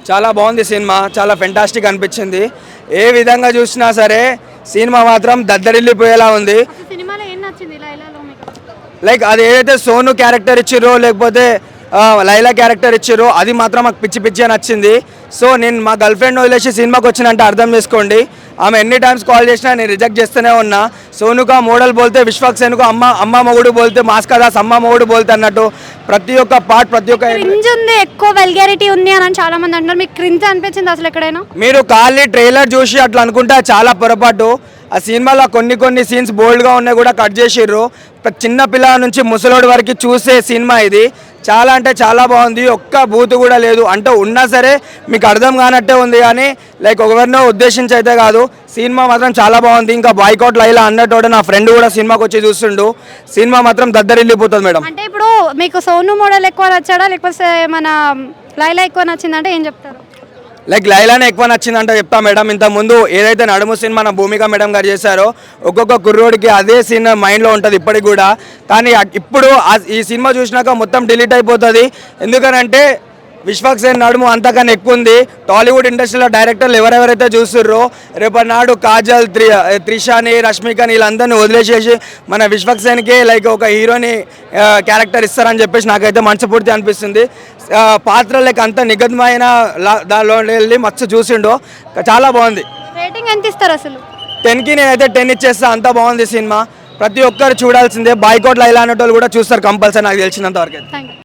చాలా బాగుంది సినిమా, చాలా ఫెంటాస్టిక్ అనిపించింది. ఏ విధంగా చూసినా సరే సినిమా మాత్రం దద్దరిల్లిపోయేలా ఉంది. లైక్ అది ఏదైతే సోను క్యారెక్టర్ ఇచ్చిర్రో లేకపోతే లైలా క్యారెక్టర్ ఇచ్చిర్రో అది మాత్రం మాకు పిచ్చి పిచ్చిగా నచ్చింది. సో నేను మా గర్ల్ ఫ్రెండ్ వదిలేసి సినిమాకి వచ్చినంటే అర్థం చేసుకోండి. ఆమె ఎన్ని టైమ్స్ కాల్ చేసినా నేను రిజెక్ట్ చేస్తూనే ఉన్నా. సోనుకా మోడల్ బోల్తే విశ్వక్ సేన్కు అమ్మ మొగుడు బోల్తే మాస్కా దాస్ అమ్మ మొగుడు బోల్తే అన్నట్టు ప్రతి ఒక్క పార్ట్ ప్రతి ఒక్క ఉంది, ఎక్కువ వల్గారిటీ ఉంది అని చాలా మంది అంటున్నారు. మీకు క్రింజ్ అనిపించింది అసలు ఎక్కడైనా? మీరు ఖాళీ ట్రైలర్ చూసి అట్లా అనుకుంటే చాలా పొరపాటు. ఆ సినిమాలో కొన్ని సీన్స్ బోల్డ్గా ఉన్నాయి కూడా కట్ చేసిర్రు. చిన్న పిల్లల నుంచి ముసలోడి వరకు చూసే సినిమా ఇది. చాలా అంటే చాలా బాగుంది. ఒక్క బూతు కూడా లేదు. అంటే ఉన్నా సరే మీకు అర్థం కానట్టే ఉంది, కానీ లైక్ ఎవరినో ఉద్దేశించి అయితే కాదు. సినిమా మాత్రం చాలా బాగుంది. ఇంకా బాయ్కాట్ లైలా అన్నట్టు నా ఫ్రెండ్ కూడా సినిమాకి వచ్చి చూస్తుండు. సినిమా మాత్రం దద్దరిల్లిపోతుంది మేడం. అంటే ఇప్పుడు మీకు సోను మోడల్ ఎక్కువ నచ్చాడా లేకపోతే మన లైలా ఎక్కువ నచ్చిందంటే ఏం చెప్తారు? లైక్ లైలానే ఎక్కువ నచ్చిందంటే చెప్తా మేడం. ఇంతకుముందు ఏదైతే నడుము సినిమా మన భూమిక మేడం గారు చేశారో ఒక్కొక్క కుర్రోడికి అదే సీన్ మైండ్లో ఉంటుంది ఇప్పటికి కూడా. కానీ ఇప్పుడు ఈ సినిమా చూసినాక మొత్తం డిలీట్ అయిపోతుంది. ఎందుకనంటే విశ్వక్ సేన్ నడుము అంతకన్నా ఎక్కువ ఉంది. టాలీవుడ్ ఇండస్ట్రీలో డైరెక్టర్లు ఎవరెవరైతే చూస్తుర్రో రేపటి నాడు కాజల్, త్రిషాని, రష్మికని వీళ్ళందరినీ వదిలేసేసి మన విశ్వక్ సేన్కి లైక్ ఒక హీరోని క్యారెక్టర్ ఇస్తారని చెప్పేసి నాకైతే మనస్ఫూర్తి అనిపిస్తుంది. పాత్ర లైక్ అంత నిగద్ధమైన దానిలో వెళ్ళి మస్తు చూసిండో చాలా బాగుంది. రేటింగ్ ఎంత ఇస్తారు అసలు? 10కి నేనైతే 10 ఇచ్చేస్తా. అంత బాగుంది సినిమా. ప్రతి ఒక్కరు చూడాల్సిందే. బాయ్కాట్ లైలా అనేటోళ్ళు కూడా చూస్తారు కంపల్సరీ నాకు తెలిసినంత వరకు.